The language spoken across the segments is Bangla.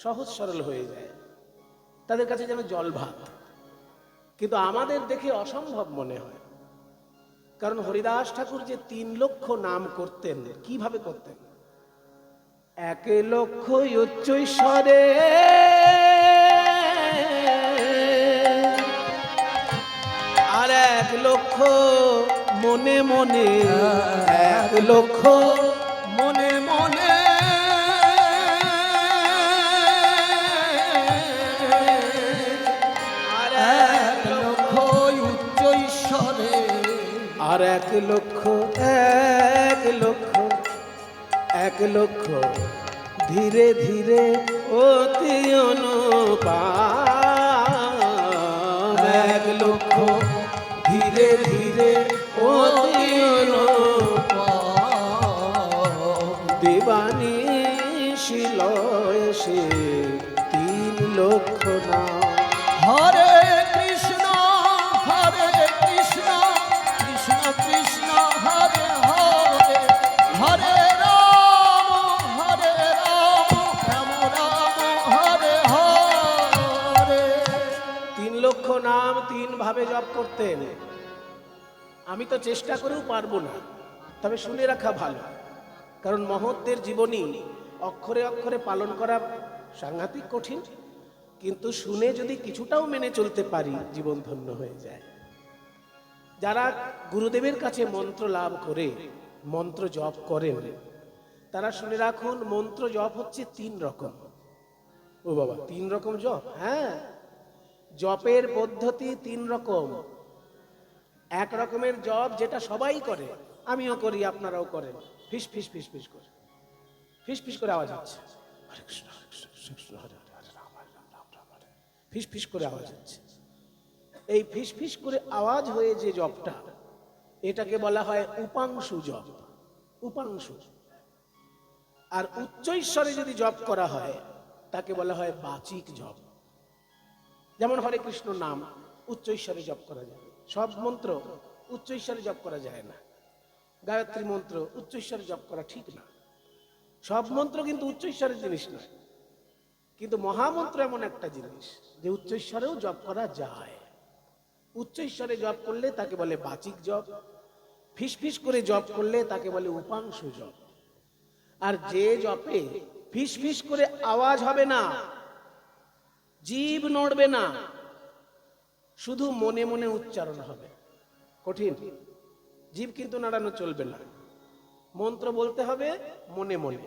সহজ সরল হয়ে যায়, তাদের কাছে যেন জল ভাত। কিন্তু আমাদের দেখে অসম্ভব মনে হয়, কারণ হরিদাস ঠাকুর যে 3 লক্ষ নাম করতেন, কিভাবে করতেন? 1 লক্ষ উচ্চৈঃস্বরে আর 1 লক্ষ মনে মনে, 1 লক্ষ মনে মনে আর 1 লক্ষ উচ্চ ঈশ্বরে আর 1 লক্ষ 1 লক্ষ 1 লক্ষ ধীরে ধীরে অতি অনুপাম, 1 লক্ষ ধীরে ধীরে অতি অনুপাম, দেবানিশি লয় সে 3 লক্ষ নাম। হরে কৃষ্ণ কৃষ্ণ কৃষ্ণ কৃষ্ণ হরে হরে, হরে রাম রাম রাম হরে হরে। 3 লক্ষ নাম 3 ভাবে জপ করতেন। আমি তো চেষ্টা করেও পারবো না, তবে শুনে রাখা ভালো, কারণ মহৎদের জীবনী অক্ষরে অক্ষরে পালন করা সাংঘাতিক কঠিন, কিন্তু শুনে যদি কিছুটাও মেনে চলতে পারি জীবন ধন্য হয়ে যায়। যারা গুরুদেবের কাছে মন্ত্র লাভ করে মন্ত্র জপ করেন, তারা শুনে রাখুন, মন্ত্র জপ হচ্ছে 3 রকম। ও বাবা, 3 রকম জপ? হ্যাঁ, জপের পদ্ধতি 3 রকম। 1 রকমের জপ যেটা সবাই করে, আমিও করি, আপনারাও করেন, ফিস ফিস ফিস ফিস করে, ফিস ফিস করে আওয়াজ হচ্ছে, হরে কৃষ্ণ কৃষ্ণ কৃষ্ণ হরে হরে, হরে রাম রাম রাম হরে, ফিস ফিস করে আওয়াজ হচ্ছে। এই ফিস ফিস করে আওয়াজ হয়ে যে জপটা, এটাকে বলা হয় উপাংশু জপ, উপাংশু। আর উচ্চ ঈশ্বরে যদি জপ করা হয় তাকে বলা হয় বাচিক জপ। যেমন হরে কৃষ্ণ নাম উচ্চ ঈশ্বরে জপ করা যায়, সব মন্ত্র উচ্চ ঈশ্বরে জপ করা যায় না। গায়ত্রী মন্ত্র উচ্চ ঈশ্বরে জপ করা ঠিক না, সব মন্ত্র কিন্তু উচ্চ ঈশ্বরের জিনিস না। কিন্তু মহামন্ত্র এমন একটা জিনিস যে উচ্চ ঈশ্বরেও জপ করা যায়। উচ্চ ঈশ্বরে জপ করলে তাকে বলে বাচিক জপ, ফিস ফিস করে জপ করলে তাকে বলে উপাংশু জপ। আর যে জপে ফিস ফিস করে আওয়াজ হবে না, জিভ নড়বে না, শুধু মনে মনে উচ্চারণ হবে, কঠিন। জিভ কিন্তু নাড়ানো চলবে না, মন্ত্র বলতে হবে মনে মনে,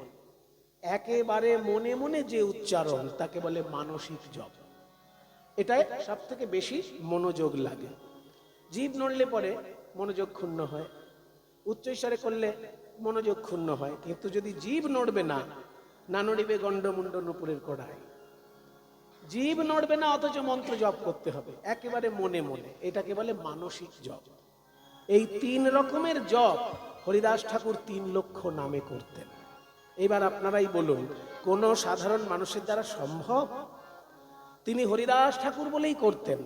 একেবারে মনে মনে যে উচ্চারণ তাকে বলে মানসিক জপ। এটাই সব থেকে বেশি মনোযোগ লাগে। জিভ নড়লে পরে মনোযোগ ক্ষুণ্ণ হয়, উচ্চ ঈশ্বরে করলে মনোযোগ ক্ষুণ্ণ হয়। কিন্তু যদি জিভ নড়বে না, না নড়িবে গণ্ডমুণ্ড নুপুরের কড়াই, জিভ নড়বে না অথচ মন্ত্র জপ করতে হবে একেবারে মনে মনে, এটাকে বলে মানসিক জপ। এই 3 রকমের জপ হরিদাস ঠাকুর 3 লক্ষ নামে করতেন। এবার আপনারাই বলুন, কোন সাধারণ মানুষের দ্বারা সম্ভব? তিনি হরিদাস ঠাকুর বলেই করতেন।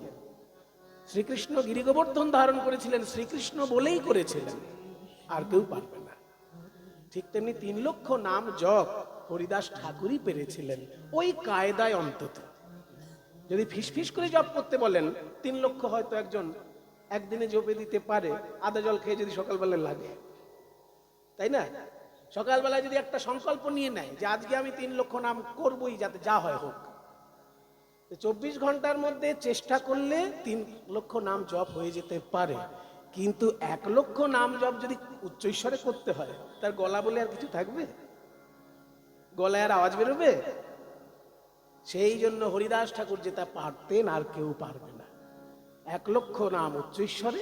শ্রীকৃষ্ণ গিরিগোবর্ধন ধারণ করেছিলেন, শ্রীকৃষ্ণ বলেই করেছিলেন, আর কেউ পারবে না। ঠিক তেমনি 3 লক্ষ নাম জপ হরিদাস ঠাকুরই পেরেছিলেন, ওই কায়দায় অন্তত। যদি ফিসফিস করে জপ করতে বলেন, 3 লক্ষ হয়তো একজন একদিনে জপে দিতে পারে, আদা জল খেয়ে যদি সকালবেলা লাগে, তাই না? সকালবেলায় যদি একটা সংকল্প নিয়ে নেয় যে আজকে আমি 3 লক্ষ নাম করবই, যাতে যা হয় হোক, 24 ঘন্টার মধ্যে চেষ্টা করলে 3 লক্ষ নাম জপ হয়ে যেতে পারে। কিন্তু 1 লক্ষ নাম জপ যদি উচ্চ ঈশ্বরে করতে হয়, তার গলা বলে আর কিছু থাকবে? গলায় আর আওয়াজ বেরোবে? সেই জন্য হরিদাস ঠাকুর যেটা পারতেন আর কেউ পারবে না। 1 লক্ষ নাম উচ্চ ঈশ্বরে,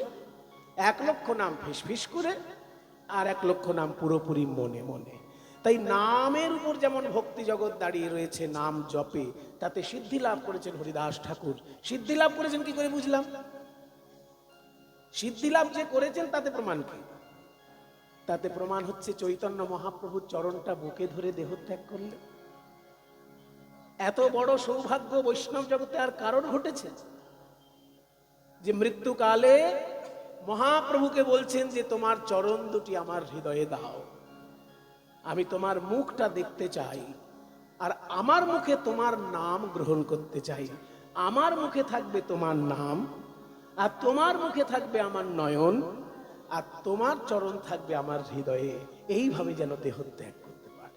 1 লক্ষ নাম ফিসফিস করে, আর 1 লক্ষ নাম পুরোপুরি মনে মনে। তাই নামের উপর যেমন ভক্তি জগৎ দাঁড়িয়ে রয়েছে, নাম জপে তাতে সিদ্ধি লাভ করেছেন হরিদাস ঠাকুর। সিদ্ধি লাভ করেছেন কি করে বুঝলাম? সিদ্ধি লাভ যে করেছেন তাতে প্রমাণ কি? তাতে প্রমাণ হচ্ছে চৈতন্য মহাপ্রভুর চরণটা বুকে ধরে দেহত্যাগ করলে। এত বড় সৌভাগ্য বৈষ্ণব জগতে আর কারণ ঘটেছে যে মৃত্যুকালে মহাপ্রভুকে বলছেন যে তোমার চরণ দুটি আমার হৃদয়ে দাও, আমি তোমার মুখটা দেখতে চাই। আর আমার মুখে তোমার নাম গ্রহণ করতে চাই। আমার মুখে থাকবে তোমার নাম, আর তোমার মুখে থাকবে আমার নয়ন, আর তোমার চরণ থাকবে আমার হৃদয়ে। এইভাবে যেন দেহ ত্যাগ করতে পারে।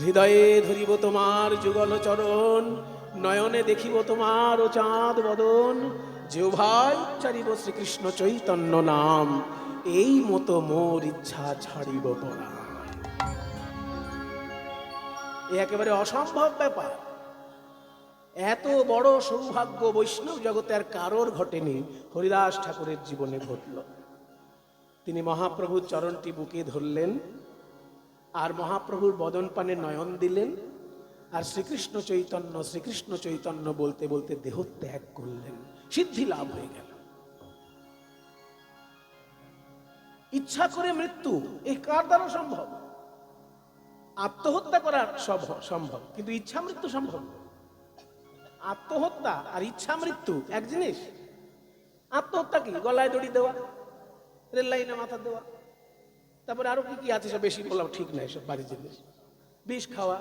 হৃদয়ে ধরিব তোমার যুগল চরণ, নয়নে দেখিব তোমার ও চাঁদ বদন, জিহ্বায় উচ্চারিব শ্রীকৃষ্ণ চৈতন্য নাম, এই মতো মোর ইচ্ছা ছাড়িব পরাণ। এ একেবারে অসম্ভব ব্যাপার। এত বড় সৌভাগ্য বৈষ্ণব জগতে আর কারোর ঘটেনি, হরিদাস ঠাকুরের জীবনে ঘটল। তিনি মহাপ্রভুর চরণটি বুকে ধরলেন, আর মহাপ্রভুর বদন পানে নয়ন দিলেন, আর শ্রীকৃষ্ণ চৈতন্য বলতে বলতে দেহ ত্যাগ করলেন। সিদ্ধি লাভ হয়ে গেল। ইচ্ছা করে মৃত্যু, এই কার দ্বারা সম্ভব? আত্মহত্যা করা সম্ভব, কিন্তু ইচ্ছা মৃত্যু সম্ভব না। আত্মহত্যা আর ইচ্ছা মৃত্যু এক জিনিস। আত্মহত্যা কি? গলায় দড়ি দেওয়া, রেল লাইনে মাথা দেওয়া, তারপরে আরো কি কি আছে, সব বেশি বলা ঠিক নাই, সব বাড়ির জিনিস, বিষ খাওয়া।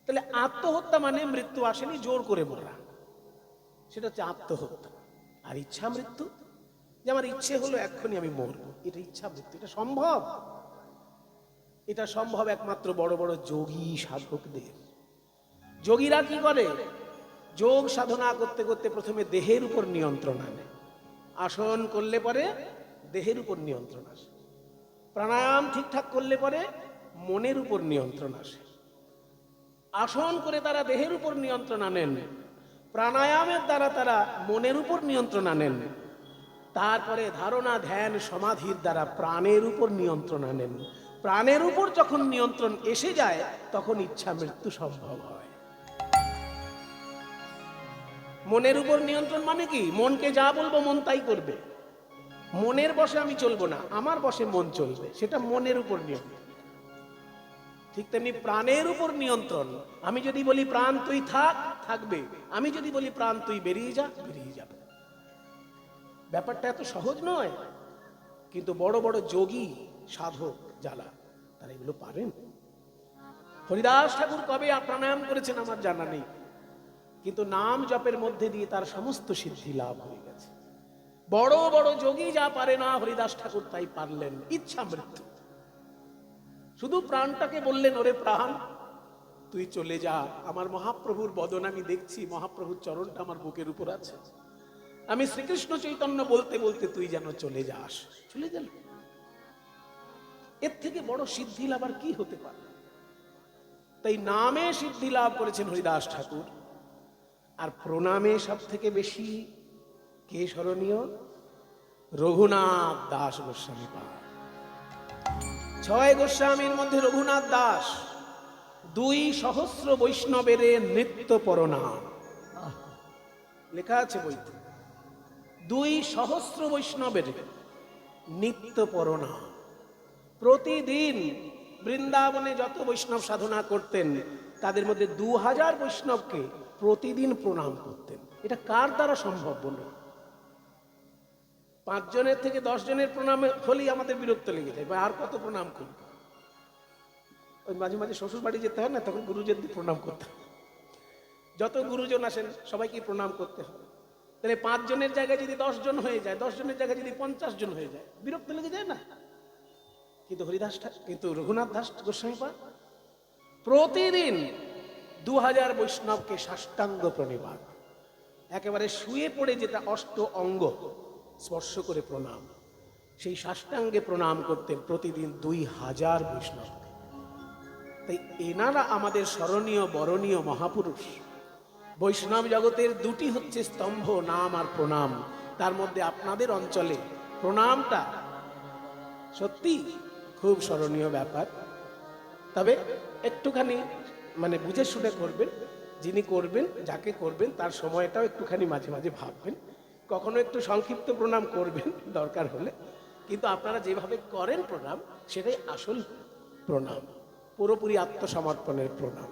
তাহলে আত্মহত্যা মানে মৃত্যু আসেনি, জোর করে মরা, সেটা হচ্ছে আত্মহত্যা। আর ইচ্ছা মৃত্যু, যে আমার ইচ্ছে হলো এক্ষুনি আমি মরবো, এটা ইচ্ছা মৃত্যু। এটা সম্ভব? এটা সম্ভব একমাত্র বড় বড় যোগী সাধকদের। যোগীরা কি করে? যোগ সাধনা করতে করতে প্রথমে দেহের উপর নিয়ন্ত্রণ আনে। আসন করলে পরে দেহের উপর নিয়ন্ত্রণ আসে, প্রাণায়াম ঠিকঠাক করলে পরে মনের উপর নিয়ন্ত্রণ আসে। আসন করে তারা দেহের উপর নিয়ন্ত্রণ আনেন, প্রাণায়ামের দ্বারা তারা মনের উপর নিয়ন্ত্রণ আনেন, তারপরে ধারণা ধ্যান সমাধির দ্বারা প্রাণের উপর নিয়ন্ত্রণ আনেন। প্রাণের উপর যখন নিয়ন্ত্রণ এসে যায়, তখন ইচ্ছা মৃত্যু সম্ভব হয়। মনের উপর নিয়ন্ত্রণ মানে কি? মনকে যা বলবো মন তাই করবে। মনের বশে আমি চলবো না, আমার বশে মন চলবে, সেটা মনের উপর নিয়ন্ত্রণ। ঠিক তেমনি প্রাণের উপর নিয়ন্ত্রণ। আমি যদি বলি প্রাণ তুই থাক, থাকবে। আমি যদি বলি প্রাণ তুই বেরিয়ে যা, বেরিয়ে যাবে। ব্যাপারটা এত সহজ নয়, কিন্তু বড় বড় যোগী সাধক যারা, তারা এগুলো পারেন। হরিদাস ঠাকুর কবে প্রাণায়াম করেছেন আমার জানা নেই, কিন্তু নাম জপের মধ্যে দিয়ে তার সমস্ত সিদ্ধি লাভ হয়ে গেছে। বড় বড় যোগী যা পারে না, হরিদাস ঠাকুর তাই পারলেন। ইচ্ছা মৃত্যু, শুধু প্রাণটাকে বললেন, ওরে প্রাণ তুই চলে যা, আমার মহাপ্রভুর বদন আমি দেখছি, মহাপ্রভুর চরণটা আমার বুকের উপর আছে, আমি শ্রীকৃষ্ণ চৈতন্য বলতে বলতে তুই যেন চলে যাস। চলে গেল। এর থেকে বড় সিদ্ধি লাভ আর কি হতে পারে? তাই নামে সিদ্ধি লাভ করেছেন হরিদাস ঠাকুর। আর প্রণামে সব থেকে বেশি কে স্মরণীয়? রঘুনাথ দাস গোস্বামী পাদ। 6 গোস্বামীর মধ্যে রঘুনাথ দাস 2,000 বৈষ্ণবের নিত্য প্রণাম লেখা আছে বইতে। 2,000 বৈষ্ণবের নিত্য প্রণাম। প্রতিদিন বৃন্দাবনে যত বৈষ্ণব সাধনা করতেন, তাদের মধ্যে 2000 বৈষ্ণবকে প্রতিদিন প্রণাম করতেন। এটা কার দ্বারা সম্ভব বলুন? 5 জনের থেকে 10 জনের প্রণাম হলেই আমাদের বিরক্ত লেগে যায়, আর কত প্রণাম করব। ওই মাঝে মাঝে শ্বশুর বাড়ি যেতে হয় না, তখন গুরুজনদের প্রণাম করতে হয়। যত গুরুজন আসেন সবাইকে প্রণাম করতে হয়। তাহলে 5 জনের জায়গায় যদি 10 জন হয়ে যায়, 10 জনের জায়গায় যদি 50 জন হয়ে যায়, বিরক্ত লেগে যায় না? কিন্তু রঘুনাথ দাস গোস্বামী পাদ প্রতিদিন 2000 বৈষ্ণবকে সাষ্টাঙ্গ প্রণিপাত, একেবারে শুয়ে পড়ে যেটা অষ্ট অঙ্গ স্পর্শ করে প্রণাম, সেই সাষ্টাঙ্গে প্রণাম করতেন প্রতিদিন 2000 বৈষ্ণব। তাই এনারা আমাদের স্মরণীয় বরণীয় মহাপুরুষ। বৈষ্ণব জগতের দুটি হচ্ছে স্তম্ভ, নাম আর প্রণাম। তার মধ্যে আপনাদের অঞ্চলে প্রণামটা সত্যি খুব স্মরণীয় ব্যাপার। তবে একটুখানি বুঝে শুনে করবেন। যিনি করবেন, যাকে করবেন, তার সময়টাও একটুখানি মাঝে মাঝে ভাববেন। কখনো একটু সংক্ষিপ্ত প্রণাম করবেন দরকার হলে, কিন্তু আপনারা যেভাবে করেন প্রণাম, সেটাই আসল প্রণাম, পুরোপুরি আত্মসমর্পণের প্রণাম।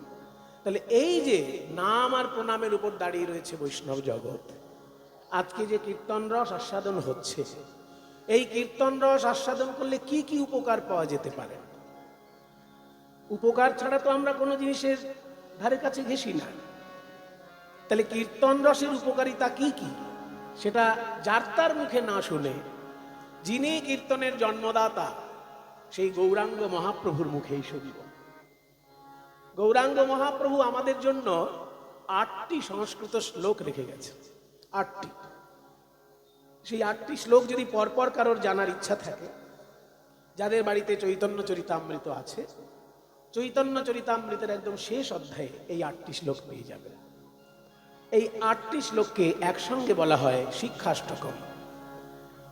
তাহলে এই যে নাম আর প্রণামের উপর দাঁড়িয়ে রয়েছে বৈষ্ণব জগৎ। আজকে যে কীর্তন রস আস্বাদন হচ্ছে, এই কীর্তন রস আস্বাদন করলে কি কি উপকার পাওয়া যেতে পারে? উপকার ছাড়া তো আমরা কোনো জিনিসের ধারে কাছে ঘেঁষি না। তাহলে কীর্তন রসের উপকারিতা কি কি সেটা যার তার মুখে না শুনে যিনি কীর্তনের জন্মদাতা সেই গৌরাঙ্গ মহাপ্রভুর মুখেই শুনব। গৌরাঙ্গ মহাপ্রভু আমাদের জন্য 8টি সংস্কৃত শ্লোক রেখে গেছে, 8টি। সেই 8টি শ্লোক যদি পরপর কারোর জানার ইচ্ছা থাকে, যাদের বাড়িতে চৈতন্য চরিতামৃত আছে, চৈতন্য চরিতামৃতের একদম শেষ অধ্যায়ে এই 8টি শ্লোক পেয়ে যাবে। এই 8টি শ্লোককে একসঙ্গে বলা হয় শিক্ষাষ্টকম।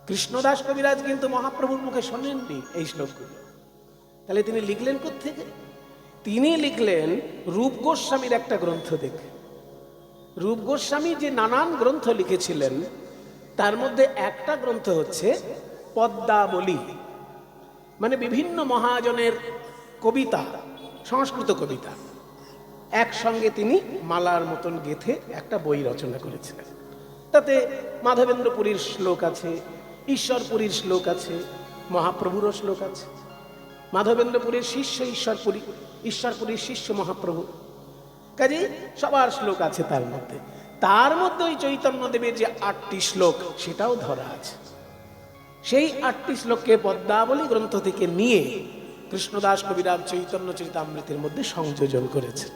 কৃষ্ণদাস কবিরাজ কিন্তু মহাপ্রভুর মুখে শোনেননি এই শ্লোকগুলো, তাহলে তিনি লিখলেন কোত্থেকে? তিনি লিখলেন রূপ গোস্বামীর একটা গ্রন্থ দেখে। রূপ গোস্বামী যে নানান গ্রন্থ লিখেছিলেন তার মধ্যে একটা গ্রন্থ হচ্ছে পদ্মাবলী, মানে বিভিন্ন মহাজনের কবিতা, সংস্কৃত কবিতা একসঙ্গে তিনি মালার মতন গেথে একটা বই রচনা করেছিলেন। তাতে মাধবেন্দ্রপুরীর শ্লোক আছে, ঈশ্বরপুরীর শ্লোক আছে, মহাপ্রভুরও শ্লোক আছে। মাধবেন্দ্রপুরীর শিষ্য ঈশ্বরপুরী, ঈশ্বরপুরীর শিষ্য মহাপ্রভু, কাজে সবার শ্লোক আছে তার মধ্যে। তার মধ্যে ওই চৈতন্যদেবের যে 8টি শ্লোক সেটাও ধরা আছে। সেই 8টি শ্লোককে পদ্মাবলী গ্রন্থ থেকে নিয়ে কৃষ্ণদাস কবিরাজ চৈতন্য চরিতামৃতের মধ্যে সংযোজন করেছে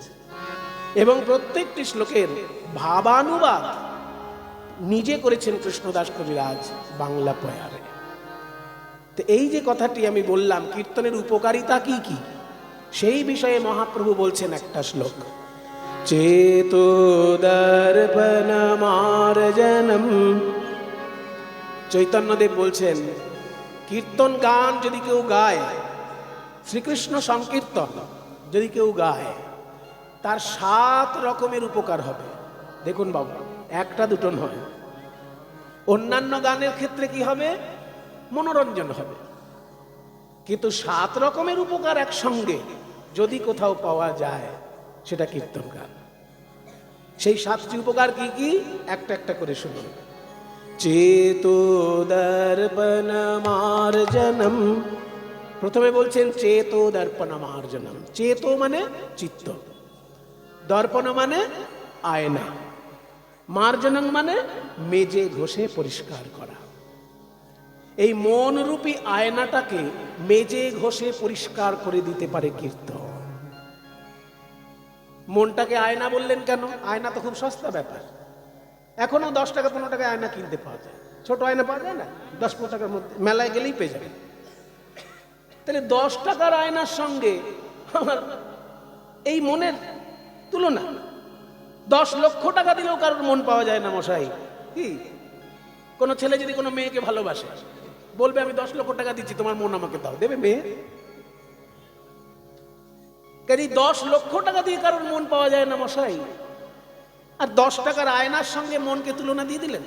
এবং প্রত্যেকটি শ্লোকের ভাবানুবাদ নিজে করেছেন কৃষ্ণদাস কবিরাজ বাংলা পয়ারে। তো এই যে কথাটি আমি বললাম কীর্তনের উপকারিতা কি কি, সেই বিষয়ে মহাপ্রভু বলছেন একটা শ্লোক, চেতো দর্পণমার্জনম। চৈতন্যদেব বলছেন কীর্তন গান যদি কেউ গায়, শ্রীকৃষ্ণ সংকীর্তন যদি কেউ গায়, তার 7 রকমের উপকার হবে। দেখুন বাবু, একটা দুটো নয়। অন্যান্য গানের ক্ষেত্রে কি হবে? মনোরঞ্জন হবে, কিন্তু 7 রকমের উপকার একসঙ্গে যদি কোথাও পাওয়া যায় সেটা কীর্তন গান। সেই 7টি উপকার কি কি একটা একটা করে শুনুন। চেতো দর্পণমার্জনম, প্রথমে বলছেন চেতো দর্পণমার্জনম। চেতো মানে চিত্ত, দর্পণ মানে আয়না, মার্জনম মানে মেজে ঘষে পরিষ্কার করা। এই মন রূপী আয়নাটাকে মেজে ঘষে পরিষ্কার করে দিতে পারে কীর্তন। মনটাকে আয়না বললেন কেন? আয়না তো খুব সস্তা ব্যাপার, এখনো 10 টাকা 15 টাকায় আয়না কিনতে পাওয়া যায়, ছোট আয়না পাওয়া যায় না, 10-15 টাকার মধ্যে, মেলায় গেলেই পেয়ে যাবে। তাহলে 10 টাকার আয়নার সঙ্গে আমার এই মনের তুলনা? 10 লক্ষ টাকা দিলেও কারোর মন পাওয়া যায় না মশাই। কি কোনো ছেলে যদি কোনো মেয়েকে ভালোবাসে, বলবে আমি 10 লক্ষ টাকা দিচ্ছি, তোমার মন আমাকে দাও, দেবে মেয়ে? কাজে 10 লক্ষ টাকা দিয়ে কারোর মন পাওয়া যায় না মশাই, আর 10 টাকার আয়নার সঙ্গে মনকে তুলনা দিয়ে দিলেন।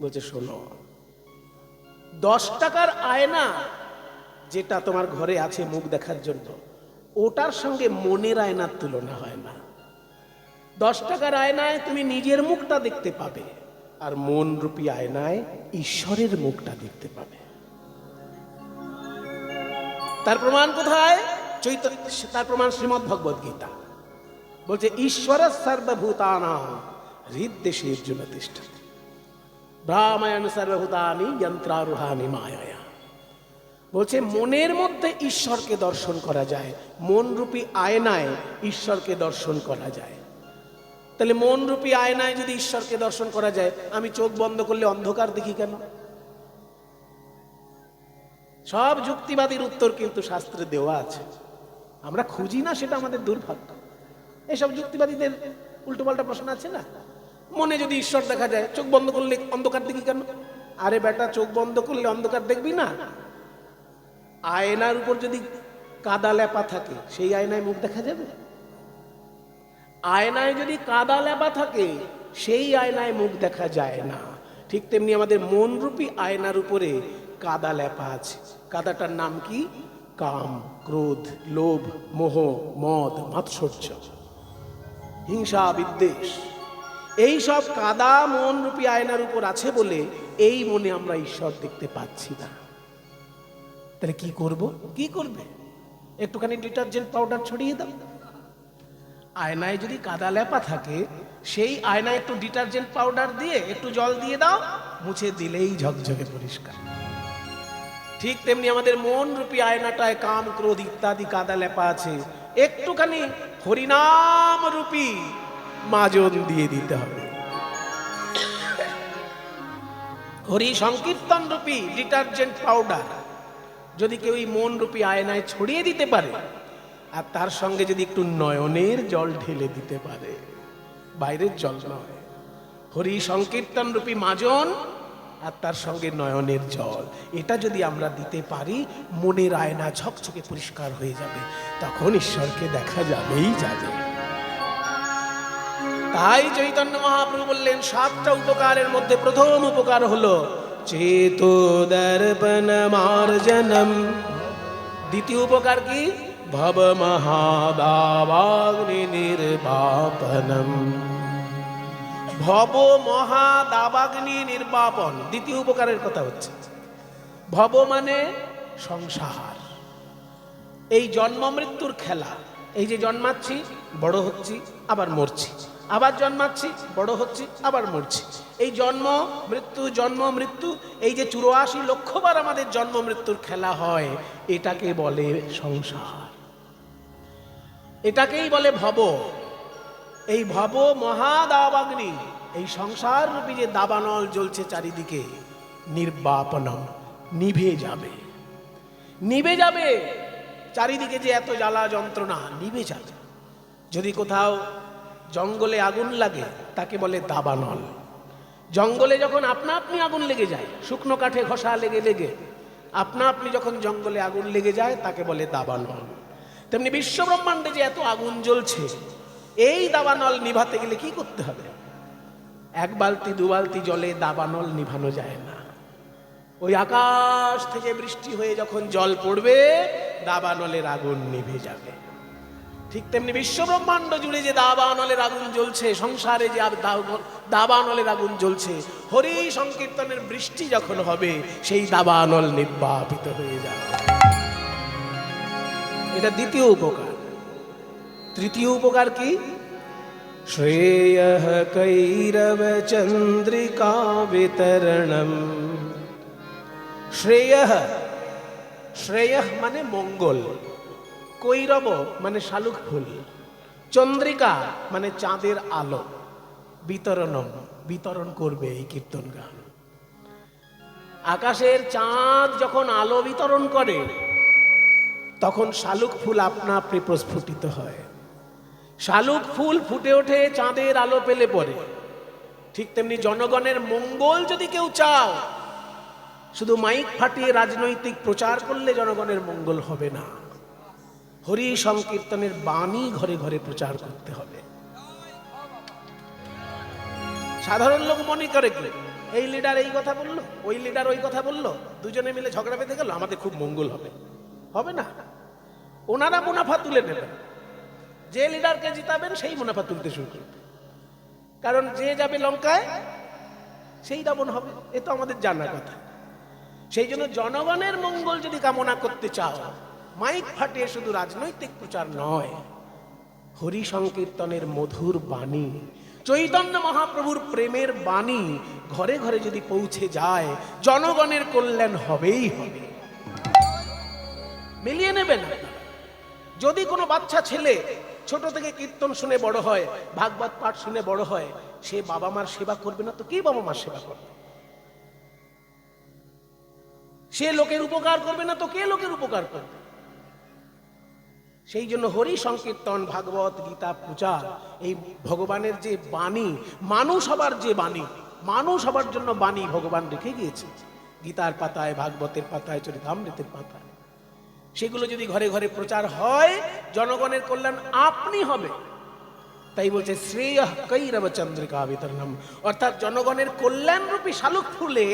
বলছে শোনো, 10 টাকার আয়না যেটা তোমার ঘরে আছে মুখ দেখার জন্য, ওটার সঙ্গে মনের আয়নার তুলনা হয় না। 10 টাকার আয়নায় তুমি নিজের মুখটা দেখতে পাবে, আর মন রূপী আয়নায় ঈশ্বরের মুখটা দেখতে পাবে। তার প্রমাণ কোথায়? তার প্রমাণ শ্রীমদ্ ভগবদ গীতা বলছে ঈশ্বর সর্বভূতানাং হৃদ্দেশে অর্জুন তিষ্ঠতি ভ্রামায়ণ সর্বভূতানি যন্ত্রারোহানি মায়া। বলছে মনের মধ্যে ঈশ্বরকে দর্শন করা যায়, মন রূপী আয়নায় ঈশ্বরকে দর্শন করা যায়। তাহলে মন রূপী আয়নায় যদি ঈশ্বরকে দর্শন করা যায়, আমি চোখ বন্ধ করলে অন্ধকার দেখি কেন? সব যুক্তিবাদীর উত্তর কিন্তু শাস্ত্রে দেওয়া আছে, আমরা খুঁজি না, সেটা আমাদের দুর্ভাগ্য। এইসব যুক্তিবাদীদের উল্টোপাল্টা প্রশ্ন আছে না, মনে যদি ঈশ্বর দেখা যায় চোখ বন্ধ করলে অন্ধকার দেখি কেন? আরে বেটা, চোখ বন্ধ করলে অন্ধকার দেখবি না, আয়নার উপর যদি কাদা লেপা থাকে সেই আয়নায় মুখ দেখা যাবে? আয়নায় যদি কাদা লেপা থাকে সেই আয়নায় মুখ দেখা যায় না। ঠিক তেমনি আমাদের মন রূপী আয়নার উপরে কাদা লেপা আছে। কাদাটার নাম কি? কাম, ক্রোধ, লোভ, মোহ, মদ, মাৎসর্য, হিংসা, বিদ্বেষ। এই সব কাদা মন রূপী আয়নার উপর আছে বলে এই মনে আমরা ঈশ্বর দেখতে পাচ্ছি না। তাহলে কি করব? কি করবে? একটুখানি ডিটারজেন্ট পাউডার ছড়িয়ে দাও। আয়নায় যদি কাদা লেপা থাকে, সেই আয়নায় একটু ডিটারজেন্ট পাউডার দিয়ে একটু জল দিয়ে দাও, মুছে দিলেই ঝকঝকে পরিষ্কার। ঠিক তেমনি আমাদের মন রূপী আয়নাটায় কাম ক্রোধ ইত্যাদি কাদা লেপা আছে, একটুখানি হরিনাম রূপী মাজন দিয়ে দিতে হবে। হরি সংকীর্তন রূপী ডিটারজেন্ট পাউডার যদি কেউ এই মন রূপী আয়নায় ছড়িয়ে দিতে পারে, আর তার সঙ্গে যদি একটু নয়নের জল ঢেলে দিতে পারে, বাইরের জল নয়, হরি সংকীর্তন রূপী মাজন আর তার সঙ্গে নয়নের জল, এটা যদি আমরা দিতে পারি, মনের আয়না ঝকঝকে পরিষ্কার হয়ে যাবে, তখন ঈশ্বরকে দেখা যাবেই যাবে। তাই চৈতন্য মহাপ্রভু বললেন 7টা উপকারের মধ্যে প্রথম উপকার হলো চেতো দর্পণ মার্জনম। দ্বিতীয় উপকার কি? ভব মহাদাবাগ্নি নির্বাপনম। ভব মহাদাবাগ্নি নির্বাপন, দ্বিতীয় উপকারের কথা হচ্ছে। ভব মানে সংসার, এই জন্ম মৃত্যুর খেলা। এই যে জন্মাচ্ছি, বড় হচ্ছি, আবার মরছি, আবার জন্মাচ্ছি, বড় হচ্ছি, আবার মরছি, এই জন্ম মৃত্যু, এই যে 84 লক্ষবার আমাদের জন্ম মৃত্যুর খেলা হয়, এটাকে বলে সংসার, এটাকেই বলে ভব। এই ভব মহাদাবাগ্নি, এই সংসার রূপী যে দাবানল জ্বলছে চারিদিকে, নির্বাপনম, নিভে যাবে, নিভে যাবে। চারিদিকে যে এত জ্বালা যন্ত্রণা, নিভে যাবে। যদি কোথাও জঙ্গলে আগুন লাগে, তাকে বলে দাবানল। জঙ্গলে যখন আপনা আপনি আগুন লেগে যায়, শুকনো কাঠে ঘষা লেগে লেগে আপনা আপনি যখন জঙ্গলে আগুন লেগে যায়, তাকে বলে দাবানল। তেমনি বিশ্ব ব্রহ্মাণ্ডে যে এত আগুন জ্বলছে, এই দাবানল নিভাতে গেলে কি করতে হবে? 1 বালতি 2 বালতি জলে দাবানল নিভানো যায় না। ওই আকাশ থেকে বৃষ্টি হয়ে যখন জল পড়বে, দাবানলের আগুন নিভে যাবে। ঠিক তেমনি বিশ্ব ব্রহ্মাণ্ড জুড়ে যে দাবানলের আগুন জ্বলছে, সংসারে যে দাবানলের আগুন জ্বলছে, হরি সংকীর্তনের বৃষ্টি যখন হবে, সেই দাবানল নির্বাপিত হয়ে যাবে। এটা দ্বিতীয় উপকার। তৃতীয় উপকার কি? শ্রেয়ঃ কৈরব চন্দ্রিকা বিতরণম। শ্রেয়ঃ, শ্রেয়ঃ মানে মঙ্গল, কৈরব মানে শালুক ফুল, চন্দ্রিকা মানে চাঁদের আলো, বিতরণম বিতরণ করবে এই কীর্তন গান। আকাশের চাঁদ যখন আলো বিতরণ করে, তখন শালুক ফুল আপনা আপনি প্রস্ফুটিত হয়। শালুক ফুল ফুটে ওঠে চাঁদের আলো পেলে পরে। ঠিক তেমনি জনগণের মঙ্গল যদি কেউ চাও, শুধু মাইক ফাটিয়ে রাজনৈতিক প্রচার করলে জনগণের মঙ্গল হবে না। হরি সংকীর্তনের বাণী ঘরে ঘরে প্রচার করতে হবে। সাধারণ লোক মনে করে কি, এই লিডার এই কথা বললো, ওই লিডার ওই কথা বললো, দুজনে মিলে ঝগড়া বেঁধে গেল, আমাদের খুব মঙ্গল হবে। হবে না। ওনারা মুনাফা তুলে নেবেন, যে লিডারকে জিতাবেন সেই মুনাফা তুলতে শুরু করবে। কারণ যে যাবে লঙ্কায়, সেই রাবণ হবে, এ তো আমাদের জানা কথা। সেই জন্য জনগণের মঙ্গল যদি কামনা করতে চাও, মাইক ফাটিয়ে শুধু রাজনৈতিক প্রচার নয়, হরি সংকীর্তনের মধুর বাণী, চৈতন্য মহাপ্রভুর প্রেমের বাণী ঘরে ঘরে যদি পৌঁছে যায়, জনগণের কল্যাণ হবেই হবে। মিলিয়ে নেবেন। যদি কোনো বাচ্চা ছেলে ছোট থেকে কীর্তন শুনে বড় হয়, ভাগবত পাঠ শুনে বড় হয়, সে বাবা মার সেবা করবে না তো কে বাবা মার সেবা করবে? সে লোকের উপকার করবে না তো কে লোকের উপকার করবে? সেই জন্য হরি সংকীর্তন, ভাগবত গীতা প্রচার, এই ভগবানের যে বাণী, মানুষ হবার যে বাণী, মানুষ হবার জন্য বাণী ভগবান রেখে গিয়েছে গীতার পাতায়, ভাগবতের পাতায়, চরিতামৃতের পাতায়, সেগুলো যদি ঘরে ঘরে প্রচার হয়, জনগণের কল্যাণ আপনি হবে। তাই বলছে শ্রেয়ঃ কৈরব চন্দ্রিকা বিতরণম, অর্থাৎ জনগণের কল্যাণ রূপী শালুক ফুলে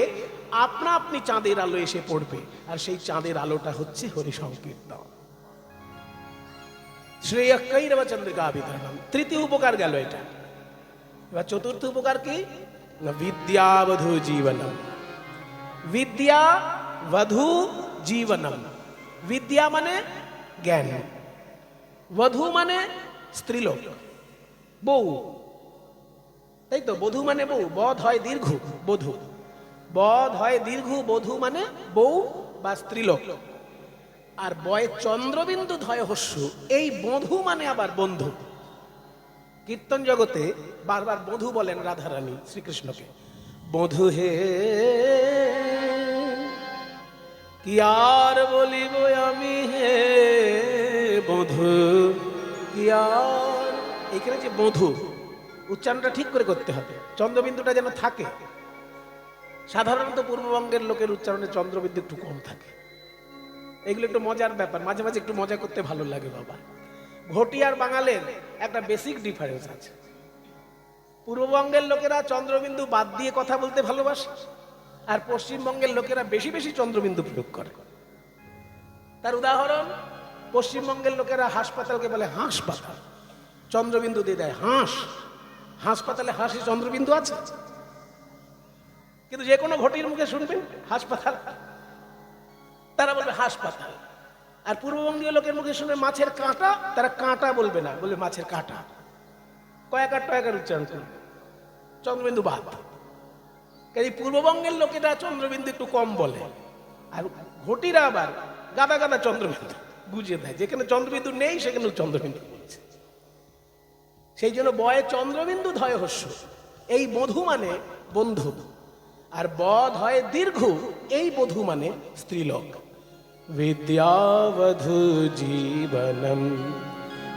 আপনা আপনি চাঁদের আলো এসে পড়বে, আর সেই চাঁদের আলোটা হচ্ছে হরি সংকীর্তন। শ্রেয়ঃ কৈরব চন্দ্রিকা বিতরণম, তৃতীয় উপকার গেল এটা। এবার চতুর্থ উপকার কি? বিদ্যাবধূ জীবনম। বিদ্যা বধূ জীবনম। বিদ্যা মানে জ্ঞান। বধূ মানে স্ত্রীলোক, বউ, তাই তো? বধূ মানে বউ, বধ হয় দীর্ঘ, বধূ, বধ হয় দীর্ঘ, বধূ মানে বউ বা স্ত্রীলোক। আর বয় চন্দ্রবিন্দু ধয় হস্যু, এই বধূ মানে আবার বন্ধু। কীর্তন জগতে বারবার বধূ বলেন রাধারানী শ্রীকৃষ্ণকে, বধূ হে কি আর বলিব আমি হে বধূ, কি আর, এখানে যে বধূ উচ্চারণটা ঠিক করে করতে হবে, চন্দ্রবিন্দুটা যেন থাকে। সাধারণত পূর্ববঙ্গের লোকের উচ্চারণে চন্দ্রবিন্দু একটু কম থাকে। এগুলো একটু মজার ব্যাপার, মাঝে মাঝে একটু মজা করতে ভালো লাগে বাবা। ঘটি আর বাঙালের একটা বেসিক ডিফারেন্স আছে। পূর্ববঙ্গের লোকেরা চন্দ্রবিন্দু বাদ দিয়ে কথা বলতে ভালোবাসে, আর পশ্চিমবঙ্গের লোকেরা বেশি বেশি চন্দ্রবিন্দু প্রয়োগ করে। তার উদাহরণ, পশ্চিমবঙ্গের লোকেরা হাসপাতালকে বলে হাসপাতাল, চন্দ্রবিন্দু দিয়ে দেয় হাঁস। হাসপাতালে হাসি চন্দ্রবিন্দু আছে? কিন্তু যে কোনো ঘটির মুখে শুনবেন হাসপাতাল, তারা বলবে হাসপাতাল। আর পূর্ববঙ্গীয় লোকের মুখে শুনবে মাছের কাঁটা, তারা কাঁটা বলবে না, বলবে মাছের কাঁটা। কয়েকার টয়েকার উচ্চারণ করবে, চন্দ্রবিন্দু বাদ। কাজে পূর্ববঙ্গের লোকেরা চন্দ্রবিন্দু একটু কম বলে, আর ঘটিরা আবার গাদা গাদা চন্দ্রবিন্দু বুঝিয়ে দেয়, যেখানে চন্দ্রবিন্দু নেই সেখানে চন্দ্রবিন্দু বলছে। সেই জন্য বয়ে চন্দ্রবিন্দু ধয় হস্য, এই বধূ মানে বন্ধু, আর বধ হয় দীর্ঘ, এই বধূ মানে স্ত্রীলোক। বিদ্যাবধূ জীবনম,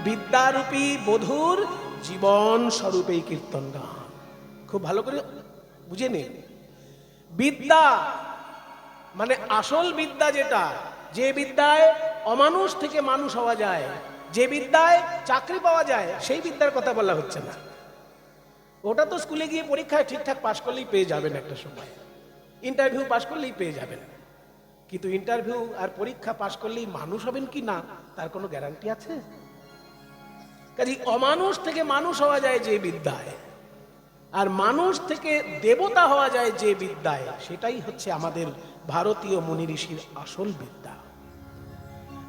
বিদ্যারূপী বধূর জীবন স্বরূপ এই কীর্তন গান। খুব ভালো করে বুঝে নিন, বিদ্যা মানে আসল বিদ্যা, যেটা, যে বিদ্যায় অমানুষ থেকে মানুষ হওয়া যায়, যে বিদ্যায় চাকরি পাওয়া যায়, সেই বিদ্যার কথা বলা হচ্ছে না। ওটা তো স্কুলে গিয়ে পরীক্ষায় ঠিকঠাক পাশ করলেই পেয়ে যাবেন, একটা সময় ইন্টারভিউ পাশ করলেই পেয়ে যাবেন। কিন্তু ইন্টারভিউ আর পরীক্ষা পাশ করলেই মানুষ হবেন কি না, তার কোনো গ্যারান্টি আছে? কাজে অমানুষ থেকে মানুষ হওয়া যায় যে বিদ্যায়, আর মানুষ থেকে দেবতা হওয়া যায় যে বিদ্যায়, সেটাই হচ্ছে আমাদের ভারতীয় মুনি ঋষির আসল বিদ্যা।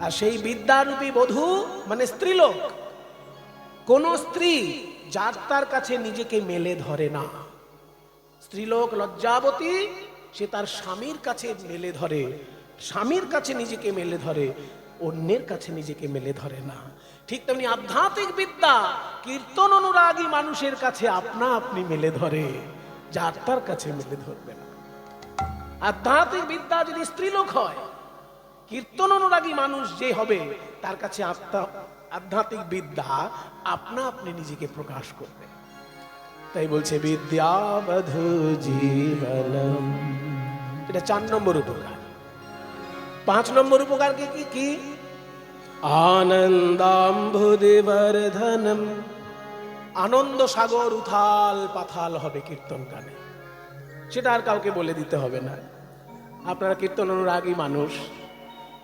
আর সেই বিদ্যারূপী বধূ মানে স্ত্রীলোক। কোন স্ত্রী যার তার কাছে নিজেকে মেলে ধরে না, স্ত্রীলোক লজ্জাবতী, সে তার স্বামীর কাছে মেলে ধরে, স্বামীর কাছে নিজেকে মেলে ধরে, অন্যের কাছে নিজেকে মেলে ধরে না। ঠিক তেমনি আধ্যাত্মিক বিদ্যা কীর্তন অনুরাগী মানুষের কাছে আপনা আপনি মেলে ধরে, যার তার কাছে মেলে ধরবে না। আধ্যাত্মিক বিদ্যা যদি স্ত্রীলোক হয়, কীর্তন অনুরাগী মানুষ যে হবে, তার কাছে আধ্যাত্মিক বিদ্যা আপনা আপনি নিজেকে প্রকাশ করবে। তাই বলছে বিদ্যাবধূ জীবনম, এটা 4 নম্বর উপকার। 5 নম্বর উপকার কি? আনন্দাম্বুধিবর্ধনম, আনন্দ সাগর উথাল পাথাল হবে কীর্তন গানে। সেটা আর কাউকে বলে দিতে হবে না, আপনারা কীর্তন অনুরাগী মানুষ।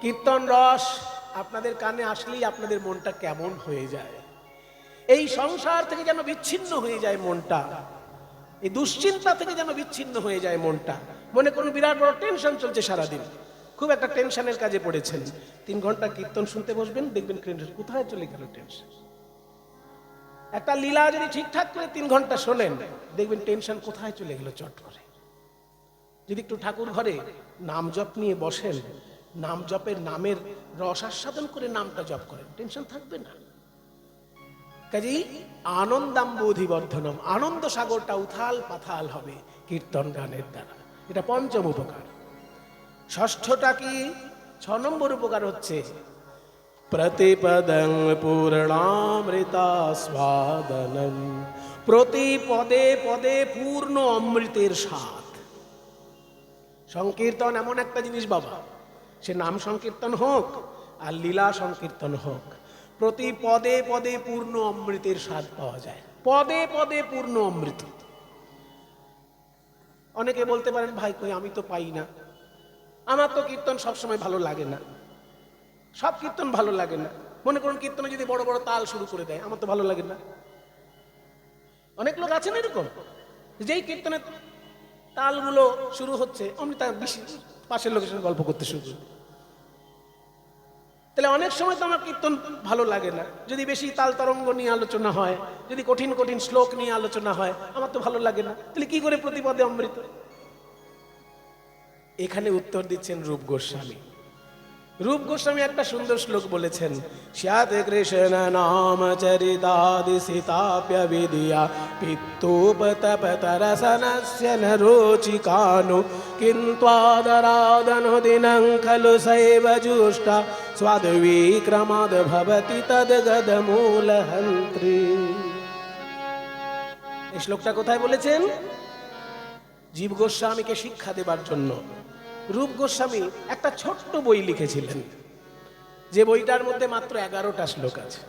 কীর্তন রস আপনাদের কানে আসলেই আপনাদের মনটা কেমন হয়ে যায়, এই সংসার থেকে যেন বিচ্ছিন্ন হয়ে যায় মনটা, এই দুশ্চিন্তা থেকে যেন বিচ্ছিন্ন হয়ে যায় মনটা। মনে করুন বিরাট বড় টেনশন চলছে সারাদিন, খুব একটা টেনশনের কাজে পড়েছেন, 3 ঘন্টা কীর্তন শুনতে বসবেন, দেখবেন টেনশন কোথায় চলে গেল। টেনশন, একটা লীলা যদি ঠিকঠাক করে 3 ঘন্টা শোনেন, দেখবেন টেনশন কোথায় চলে গেল চট করে। যদি একটু ঠাকুর ঘরে নাম জপ নিয়ে বসেন, নাম জপের নামের রস আস্বাদন করে নামটা জপ করেন, টেনশন থাকবে না। কাজেই আনন্দাম্বুধিবর্ধনম, আনন্দ সাগরটা উথাল পাথাল হবে কীর্তন গানের দ্বারা। এটা 5ম উপকার। 6টা কি? 6 নম্বর উপকার হচ্ছে প্রতিপদং পূর্ণামৃতাস্বাদনম, প্রতি পদে পদে পূর্ণ অমৃতের স্বাদ। সংকীর্তন এমন একটা জিনিস বাবা, সে নাম সংকীর্তন হোক আর লীলা সংকীর্তন হোক, প্রতি পদে পদে পূর্ণ অমৃতের স্বাদ পাওয়া যায়, পদে পদে পূর্ণ অমৃত। অনেকে বলতে পারেন ভাই কই আমি তো পাই না, আমার তো কীর্তন সবসময় ভালো লাগে না। সব কীর্তন ভালো লাগে না। মনে করুন কীর্তনে যদি বড় বড় তাল শুরু করে দেয়, আমার তো ভালো লাগে না। অনেক লোক আছেন এরকম, যেই কীর্তনের তালগুলো শুরু হচ্ছে অমনি তার পাশের লোকের সঙ্গে গল্প করতে শুরু করবে। তাহলে অনেক সময় তো আমার কীর্তন ভালো লাগে না, যদি বেশি তাল তরঙ্গ নিয়ে আলোচনা হয়, যদি কঠিন কঠিন শ্লোক নিয়ে আলোচনা হয়, আমার তো ভালো লাগে না। তাহলে কি করে প্রতিপদে অমৃত? এখানে উত্তর দিচ্ছেন রূপ গোস্বামী। রূপ গোস্বামী একটা সুন্দর শ্লোক বলেছেন, স্যাৎ কৃষ্ণ নাম চরিতাদি সীতাপ্য বিদিয়া পিত্তোপতপতরসনস্য ন রোচিকানো কিন্ত্বাদরাদনো দিনং খলু সৈব জুষ্টা স্বাদবিক্রমাদ ভবতি তদ্গদমূলহন্ত্রী। এই শ্লোকটা কোথায় বলেছেন? জীব গোস্বামীকে শিক্ষা দেবার জন্য রূপ গোস্বামী একটা ছোট্ট বই লিখেছিলেন, যে বইটার মধ্যে মাত্র 11টা শ্লোক আছে,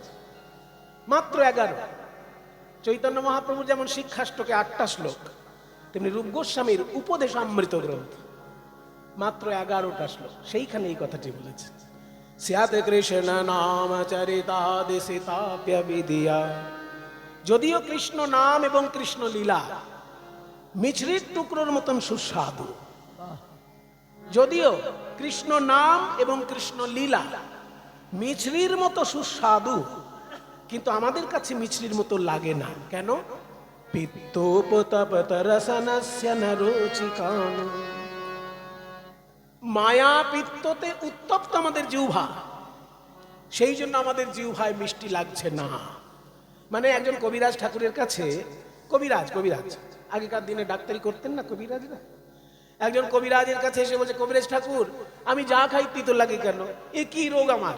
মাত্র 11। চৈতন্য মহাপ্রভুর যেমন শিক্ষাষ্টকে 8টা শ্লোক, তেমনি রূপ গোস্বামীর উপদেশামৃত গ্রন্থ মাত্র 11টা শ্লোক, সেইখানে এই কথাটি বলেছে, স্যাৎ কৃষ্ণ নাম চরিতাদি সীতাপ্য বিদিয়া। যদিও কৃষ্ণ নাম এবং কৃষ্ণ লীলা মিছরির টুকরোর মতন সুস্বাদু, যদিও কৃষ্ণ নাম এবং কৃষ্ণ লীলা মিছরির মতো সুস্বাদু, কিন্তু আমাদের কাছে মিছরির মতো লাগে না। কেন? পিত্তোপতপতরসনস্য ন রোচিকানো। মায়া পিত্ততে উত্তপ্ত আমাদের জিহ্বা, সেই জন্য আমাদের জিহ্বায় মিষ্টি লাগছে না। মানে একজন কবিরাজ ঠাকুরের কাছে, কবিরাজ আগেকার দিনে ডাক্তারি করতেন না কবিরাজরা, একজন কবিরাজের কাছে এসে বলছে, কবিরাজ ঠাকুর আমি যা খাই তিতো লাগে কেন? এ কি রোগ আমার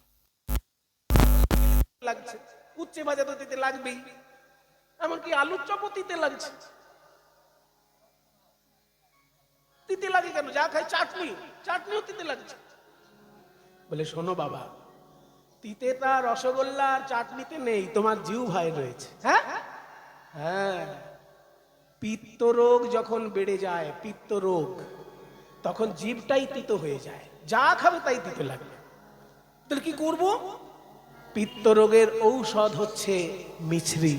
লাগছে? উচ্ছে ভাজা তো তিতে লাগবেই, এমনকি আলুর চপও তিতে লাগছে, তিতে লাগে কেন? যা খাই চাটনিও তিতে লাগছে। বলে, শোনো বাবা, তিতেটা রসগোল্লা আর চাটনিতে নেই, তোমার জিহ্বায় রয়েছে। হ্যাঁ হ্যাঁ, পিত্ত রোগ যখন বেড়ে যায়, পিত্ত রোগ, তখন জিভটাই তিতো হয়ে যায়, যা খাবে তাই তিতো লাগবে। তাহলে কি করব? পিত্ত রোগের ঔষধ হচ্ছে মিছরি,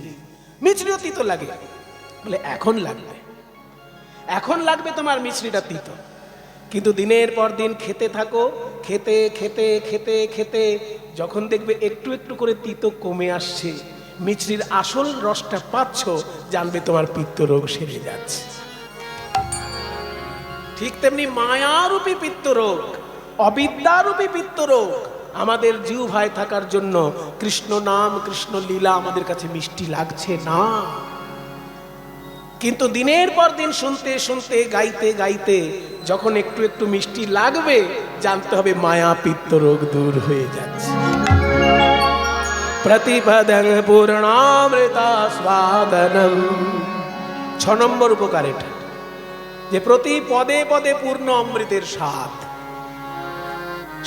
মিছরিও তিতো লাগে। বলে, এখন লাগবে তোমার মিছরিটা তিতো, কিন্তু দিনের পর দিন খেতে থাকো, খেতে খেতে খেতে খেতে যখন দেখবে একটু একটু করে তিতো কমে আসছে, মিছরির আসল রসটা পাচ্ছ, জানবে তোমার পিত্ত রোগ সেরে যাচ্ছে। ঠিক তেমনি মায়ারূপী পিত্ত রোগ, অবিদ্যারূপী পিত্ত রোগ আমাদের জিহ্বায় থাকার জন্য কৃষ্ণ নাম কৃষ্ণ লীলা আমাদের কাছে মিষ্টি লাগছে না। কিন্তু দিনের পর দিন শুনতে শুনতে গাইতে গাইতে যখন একটু একটু মিষ্টি লাগবে, জানতে হবে মায়া পিত্ত রোগ দূর হয়ে যাচ্ছে। প্রতিপদং পূর্ণামৃতাস্বাদনম। 6 নম্বর উপকার এটা, যে প্রতি পদে পদে পূর্ণ অমৃতের স্বাদ।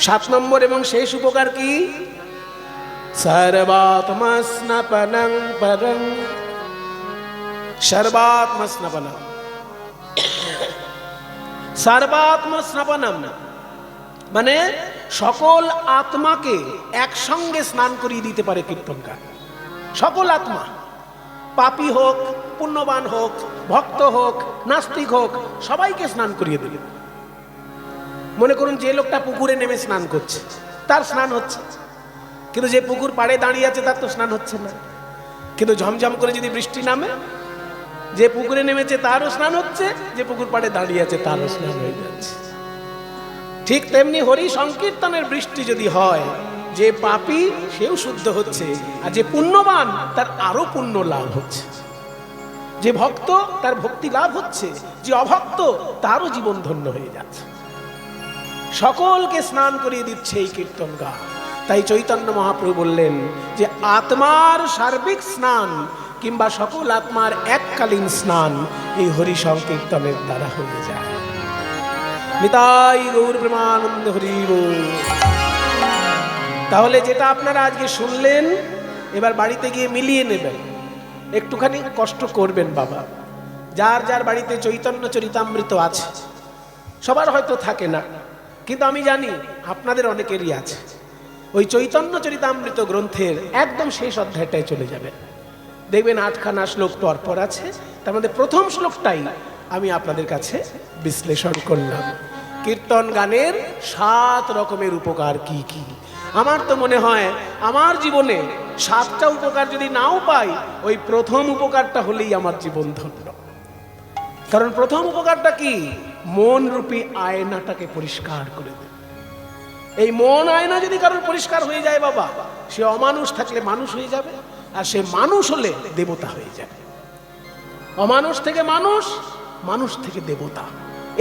7 নম্বর এবং শেষ উপকার কি? সর্বাত্মস্নপনং পরং। সর্বাত্মস্নপনম, সর্বাত্মস্নপনম মানে সকল আত্মাকে একসঙ্গে স্নান করিয়ে দিতে পারে কীর্তনকার। সকল আত্মা, পাপী হোক, পুণ্যবান হোক, ভক্ত হোক, নাস্তিক হোক, সবাইকে স্নান করিয়ে দেবে। মনে করুন যে লোকটা পুকুরে নেমে স্নান করছে, তার স্নান হচ্ছে, কিন্তু যে পুকুর পাড়ে দাঁড়িয়ে আছে তার তো স্নান হচ্ছে না। কিন্তু ঝমঝম করে যদি বৃষ্টি নামে, যে পুকুরে নেমেছে তারও স্নান হচ্ছে, যে পুকুর পাড়ে দাঁড়িয়ে আছে তারও স্নান হয়ে যাচ্ছে। ঠিক তেমনি হরি সংকীর্তনের বৃষ্টি যদি হয়, যে পাপী সেও শুদ্ধ হচ্ছে, আর যে পুণ্যবান তার আরো পুণ্য লাভ হচ্ছে। যে ভক্ত তার ভক্তি লাভ হচ্ছে, যে অভক্ত তারও জীবন ধন্য হয়ে যাচ্ছে। সকলকে স্নান করিয়ে দিচ্ছে এই কীর্তন গান। তাই চৈতন্য মহাপ্রভু বললেন যে আত্মার সার্বিক স্নান কিংবা সকল আত্মার এককালীন স্নান এই হরি সংকীর্তনের দ্বারা হয়ে যায়। নিতাই গৌর প্রেমানন্দ হরি বল। তাহলে যেটা আপনারা আজকে শুনলেন, এবার বাড়িতে গিয়ে মিলিয়ে নেবেন, একটুখানি কষ্ট করবেন বাবা। যার যার বাড়িতে চৈতন্য চরিতামৃত আছে, সবার হয়তো থাকে না, কিন্তু আমি জানি আপনাদের অনেকেরই আছে। ওই চৈতন্য চরিতামৃত গ্রন্থের একদম শেষ অধ্যায়টায় চলে যাবেন, দেখবেন 8খানা শ্লোক পরপর আছে। তার মধ্যে প্রথম শ্লোকটাই আমি আপনাদের কাছে বিশ্লেষণ করলাম। কীর্তন গানের 7 রকমের উপকার কি কি, আমার তো মনে হয় আমার জীবনে 7টা উপকার যদি নাও পাই, ওই প্রথম উপকারটা হলেই আমার জীবন ধন্য। কারণ প্রথম উপকারটা কি? মন রূপী আয়নাটাকে পরিষ্কার করে দেবে। এই মন আয়না যদি কারোর পরিষ্কার হয়ে যায় বাবা, সে অমানুষ থাকলে মানুষ হয়ে যাবে, আর সে মানুষ হলে দেবতা হয়ে যাবে। অমানুষ থেকে মানুষ, মানুষ থেকে দেবতা।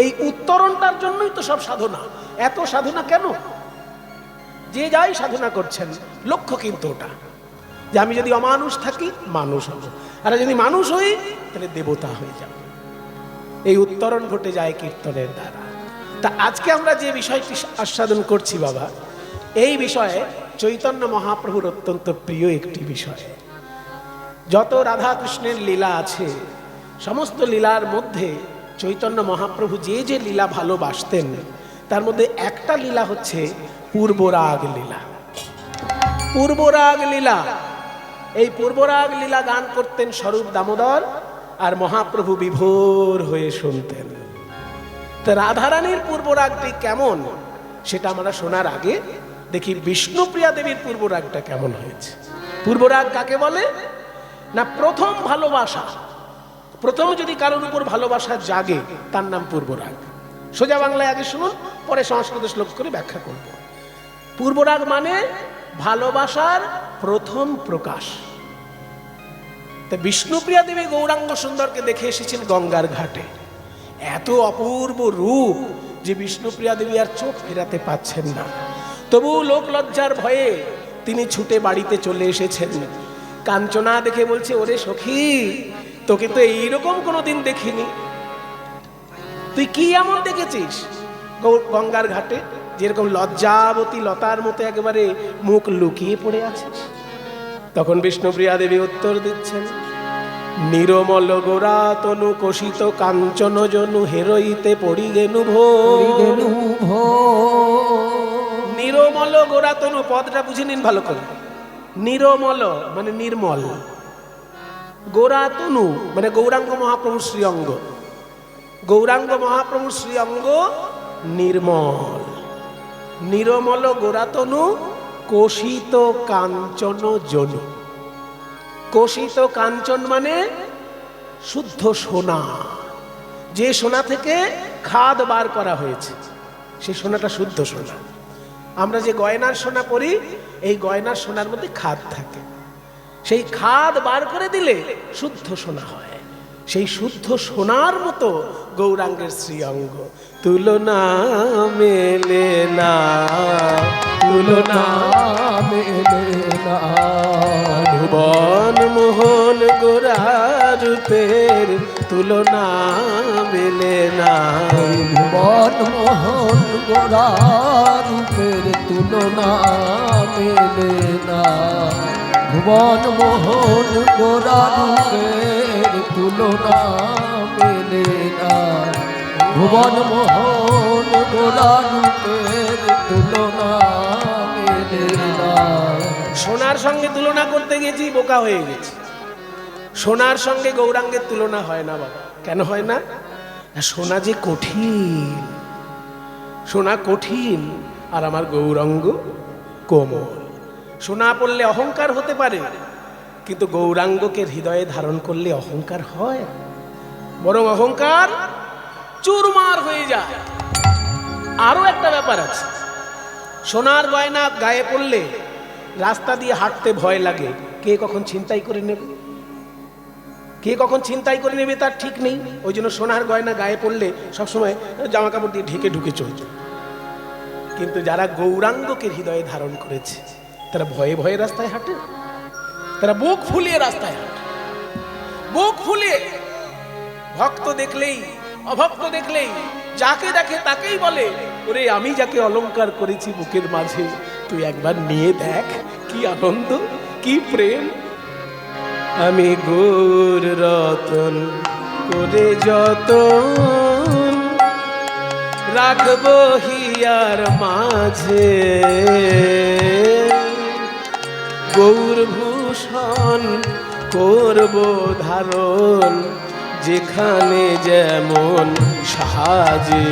এই উত্তরণটার জন্যই তো সব সাধনা। এত সাধনা কেন? যে যাই সাধনা করছেন, লক্ষ্য কিন্তু ওটা যে আমি যদি অমানুষ থাকি মানুষ হব, আর যদি মানুষ হই তাহলে দেবতা হয়ে যাব। এই উত্তরণ ঘটে যায় কীর্তনের দ্বারা। তা আজকে আমরা যে বিষয়টি আস্বাদন করছি বাবা, এই বিষয়ে চৈতন্য মহাপ্রভুর অত্যন্ত প্রিয় একটি বিষয়। যত রাধা কৃষ্ণের লীলা আছে, সমস্ত লীলার মধ্যে চৈতন্য মহাপ্রভু যে যে লীলা ভালোবাসতেন, তার মধ্যে একটা লীলা হচ্ছে পূর্বরাগ লীলা। পূর্বরাগ লীলা, এই পূর্বরাগ লীলা গান করতেন স্বরূপ দামোদর, আর মহাপ্রভু বিভোর হয়ে শুনতেন। তো রাধারানীর পূর্বরাগটি কেমন সেটা আমরা শোনার আগে দেখি বিষ্ণুপ্রিয়া দেবীর পূর্বরাগটা কেমন হয়েছে। পূর্বরাগ কাকে বলে না? প্রথম ভালোবাসা, প্রথম যদি কারোর উপর ভালোবাসা জাগে তার নাম পূর্বরাগ। সোজা বাংলায় আগে শুনুন, পরে সংস্কৃত শ্লোক করে ব্যাখ্যা করব। পূর্বরাগ মানে ভালোবাসার প্রথম প্রকাশ। তা বিষ্ণুপ্রিয়া দেবী গৌরাঙ্গ সুন্দরকে দেখে এসেছেন গঙ্গার ঘাটে। এত অপূর্ব রূপ যে বিষ্ণুপ্রিয়া দেবী আর চোখ ফেরাতে পাচ্ছেন না। তবু লোক লজ্জার ভয়ে তিনি ছুটে বাড়িতে চলে এসেছেন। কাঞ্চনা দেখে বলছে, ওরে সখী, তোকে তো এইরকম কোনোদিন দেখিনি। তুই কি এমন দেখেছিস গঙ্গার ঘাটে, যেরকম লজ্জাবতী লতার মতো একেবারে মুখ লুকিয়ে পড়ে আছিস? তখন বিষ্ণুপ্রিয়া দেবী উত্তর দিচ্ছেন, নিরমল গোরা তনু কোশিত কাঞ্চন জনু হেরইতে পড়ি গেনু ভো। নিরমল গোরা তনু পদটা বুঝে নিন ভালো করে। নিরমল মানে নির্মল, গোরা তনু মানে গৌরাঙ্গ মহাপ্রভুর শ্রীঅঙ্গ। গৌরাঙ্গ মহাপ্রভুর শ্রীঅঙ্গ নির্মল। নিরমল গোরা তনু কোশিত কাঞ্চন জনু। কোশিত কাঞ্চন মানে শুদ্ধ সোনা। যে সোনা থেকে খাদ বার করা হয়েছে, সেই সোনাটা শুদ্ধ সোনা। আমরা যে গয়নার সোনা পরি, এই গয়নার সোনার মধ্যে খাদ থাকে। সেই খাদ বার করে দিলে শুদ্ধ সোনা হয়। সেই শুদ্ধ সোনার মতো গৌরাঙ্গের শ্রীঅঙ্গ। তুলনা মেলে না, তুলনা মেলে না, ভুবন মোহন গোরা রূপের তুলনা মেলে না। ভুবন মোহন গোরা রূপের তুলনা মেলে না। ভুবন মোহন গোরা রূপের তুলনা মেলে না। ভুবন মোহন গোরা রূপের তুলনা মেলে না। সোনার সঙ্গে তুলনা করতে গেছি, বোকা হয়ে গেছি। সোনার সঙ্গে গৌরাঙ্গের তুলনা হয় না বাবা। কেন হয় না? সোনা যে কঠিন, সোনা কঠিন, আর আমার গৌরাঙ্গ কোমল। সোনা পড়লে অহংকার হতে পারে, কিন্তু গৌরাঙ্গকে হৃদয়ে ধারণ করলে অহংকার হয়, বরং অহংকার চুরমার হয়ে যায়। আরো একটা ব্যাপার আছে, সোনার গয়না গায়ে পড়লে রাস্তা দিয়ে হাঁটতে ভয় লাগে। কে কখন ছিনতাই করে নেবে, কে কখন ছিনতাই করে নেবে তার ঠিক নেই। ওই জন্য সোনার গয়না গায়ে পড়লে সবসময় জামা কাপড় দিয়ে ঢেকে ঢুকে চলছে। কিন্তু যারা গৌরাঙ্গকে হৃদয়ে ধারণ করেছে, তারা ভয়ে ভয়ে রাস্তায় হাঁটে, তারা বুক ফুলিয়ে রাস্তায় হাঁটে, বুক ফুলিয়ে। ভক্ত দেখলেই অভক্ত দেখলেই যাকে দেখে তাকেই বলে, ওরে আমি যাকে অলংকার করেছি বুকের মাঝে, তুই একবার নিয়ে দেখ, কি আনন্দ, কি প্রেম। আমি গৌর রতন করে যতন রাখবো হিয়ার মাঝে, গৌর ভূষণ করব ধারণ যেখানে যেমন সাজে।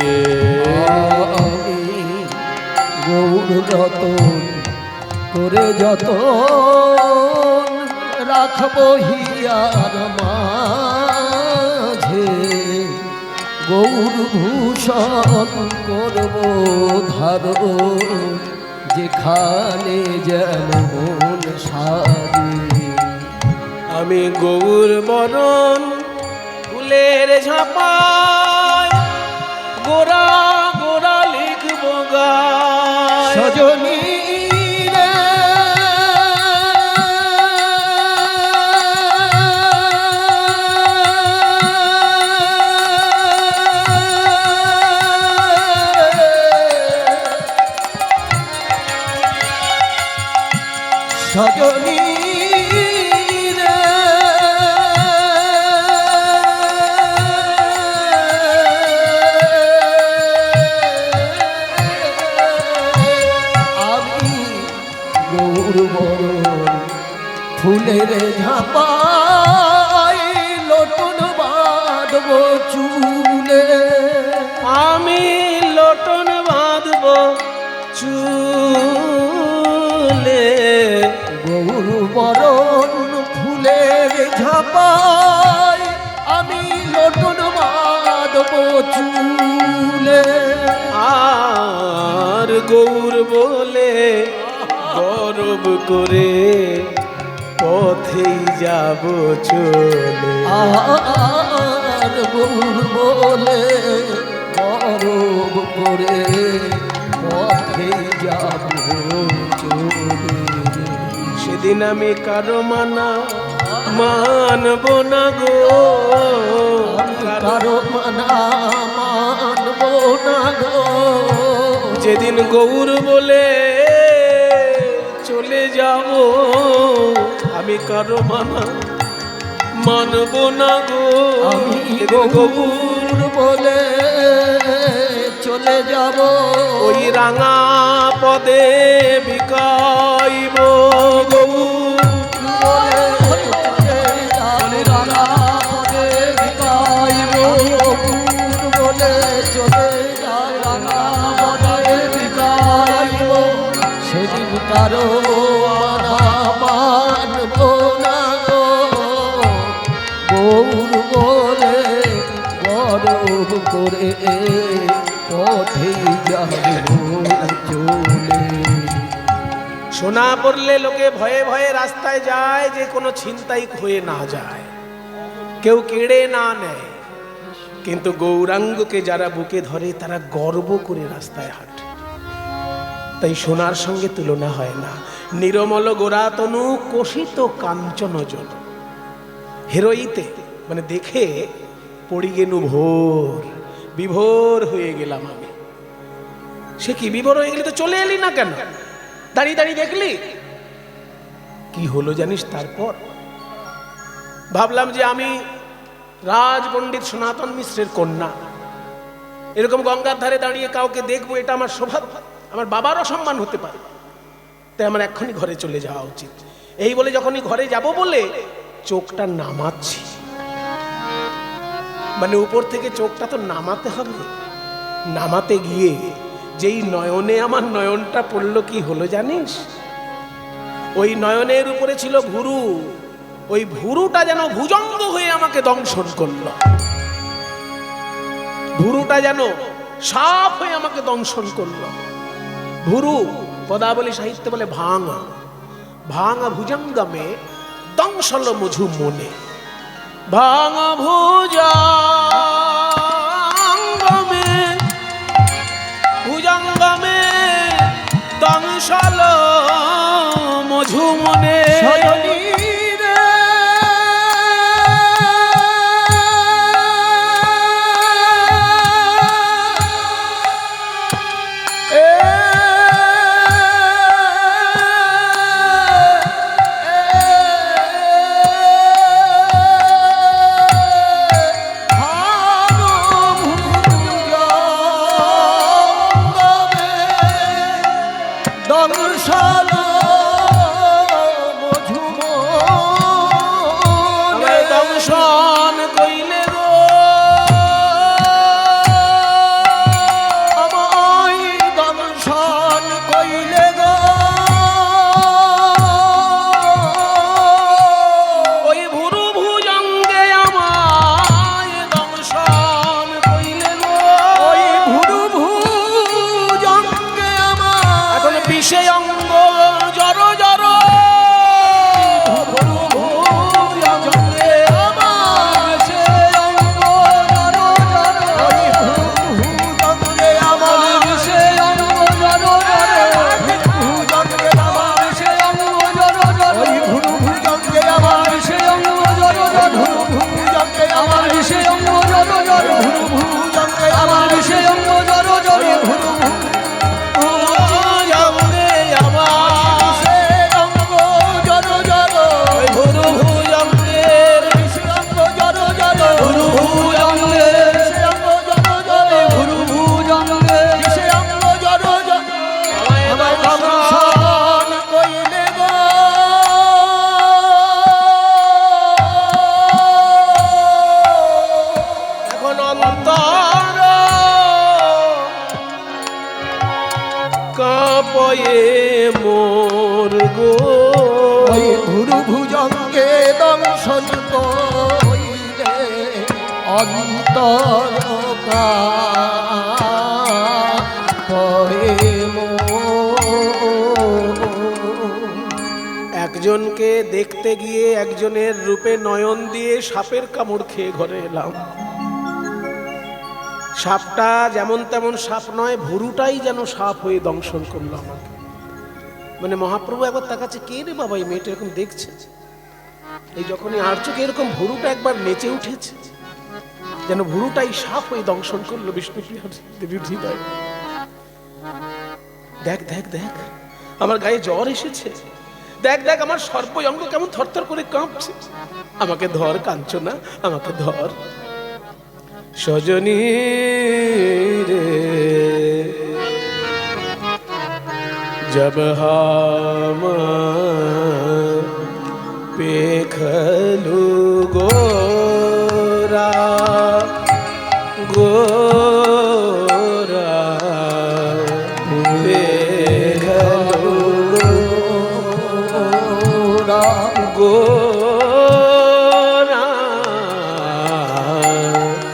আমি গৌর রতন করে যত রাখবো হিয়ার মাঝে, গৌর ভূষণ করব ধারণ, যেখানে যেমন সাজে। আমি গৌর বরণ ফুলের ঝাপায় গোরা গোরা লিখব গায়। সজনী রে সজনী রে আমি গৌর বরণ ফুলের ঝাপায় লোটন বাঁধব চুলে, আমি লোটন বাঁধব চুলে। গৌর বরণ ফুলের ঝাপায় আমি লোটন বাঁধব চুলে। আর গৌর বলে গরব করে পথেই যাব চলে। আর গৌর বলে গরব করে পথে যাব চলে। সেদিন আমি কারো মানা মানব না গো, কারো মানা মানব না গো। যেদিন গৌর বলে চলে যাব, আমি কারো মানা মানব না গো। আমি যেদিন গৌর বলে চলে যাব, ওই রাঙা পদে বিকাইব গৌর বলে চলে যাব, রাঙা পদে বিকাইব। গৌর বলে চলে যাব, রাঙা পদে বিকাইব। সেদিন কারো মানা মানব না গো, গৌর বলে গরব করে পথে যাব চলে। সোনা পড়লে লোকে ভয়ে ভয়ে রাস্তায় যায়, যে কোনো ছিনতাই হয়ে না যায়, কেউ কেড়ে না নেয়। কিন্তু গৌরাঙ্গকে যারা বুকে ধরে তারা গর্ব করে রাস্তায় হাঁটে। তাই সোনার সঙ্গে তুলনা হয় না। নিরমল গোরাতনু কোষিত কাঞ্চন জন। হেরোইতে মানে দেখে পড়ি গেনু ভোর, বিভোর হয়ে গেলাম আমি। সে কি বিভোর হয়ে গেলি? তো চলে এলি না কেন? দাঁড়িয়ে দাঁড়িয়ে দেখলি কি হলো জানিস? তারপর ভাবলাম যে আমি রাজ পণ্ডিত সনাতন মিশ্রের কন্যা, এরকম গঙ্গার ধারে দাঁড়িয়ে কাউকে দেখবো, এটা আমার সৌভাগ্য, আমার বাবার অসম্মান হতে পারে। তাই আমার এক্ষুনি ঘরে চলে যাওয়া উচিত। এই বলে যখনই ঘরে যাব বলে চোখটা নামাচ্ছি, মানে উপর থেকে চোখটা তো নামাতে হবে। নামাতে গিয়ে যেই নয়নে আমার নয়নটা পড়লো, কি হলো জানিস? ওই নয়নের উপরে ছিল ভুরু, ওই ভুরুটা যেন ভুজঙ্গ হয়ে আমাকে দংশন করলো। ভুরুটা যেন সাপ হয়ে আমাকে দংশন করলো। ভুরু পদাবলী সাহিত্য বলে ভাঙা, ভাঙা ভুজঙ্গমে দংশল মধু মনে। ভাঙা ভুজঙ্গমে ভুজঙ্গমে দংশল মধু মনে। সজনী রে দংশল মধু ভয়ে মোর গো ওই ভুরু ভুজঙ্গে দংশন কইলে অন্তর ভয়ে মোর। একজনকে দেখতে গিয়ে একজনের রূপে নয়ন দিয়ে সাপের কামড় খেয়ে ঘরে এলাম। সাপটা যেমন তেমন সাপ নয়, ভুরুটাই যেন সাপ হয়ে দংশন করলো আমাকে। মানে মহাপ্রভু একবার তাকাচ্ছে, কে রে বাবা এই মেয়েটা এরকম দেখছে। এই যখনই আর চোখে এরকম ভুরুটা একবার নেচে উঠেছে, যেন ভুরুটাই সাপ হয়ে দংশন করলো বিষ্ণুপ্রিয়ার দেবীর হৃদয়। দেখ দেখ দেখ আমার গায়ে জ্বর এসেছে, দেখ দেখ আমার সর্বঙ্গ কেমন থরথর করে কাঁপছে। আমাকে ধর কাঞ্চনা, আমাকে ধর। সজনী রে जब हम पेखलु गोरा गोरा पेखलु गोरा गोरा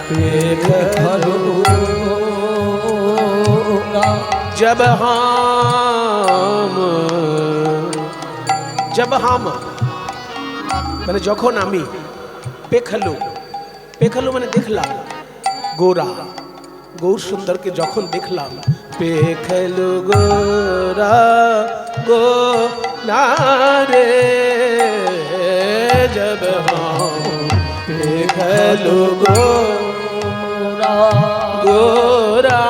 पेखलु गोरा जब हम মানে যখন আমি পেখালু, পেখালু মানে দেখলাম, গোরা গৌর সুন্দরকে যখন দেখলাম, পেখালু গোরা গো নারে জব হাম পেখালু গোরা গোরা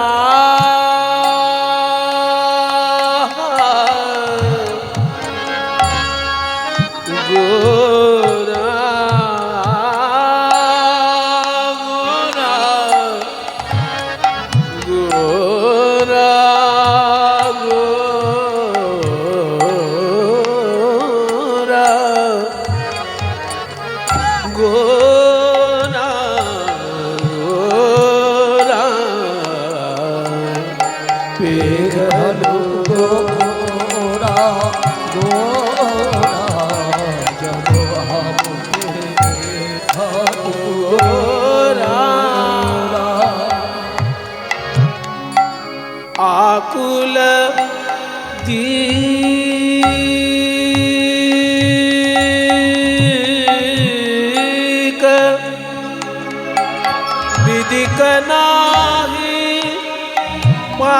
आकुल दीक विदिक नाही पा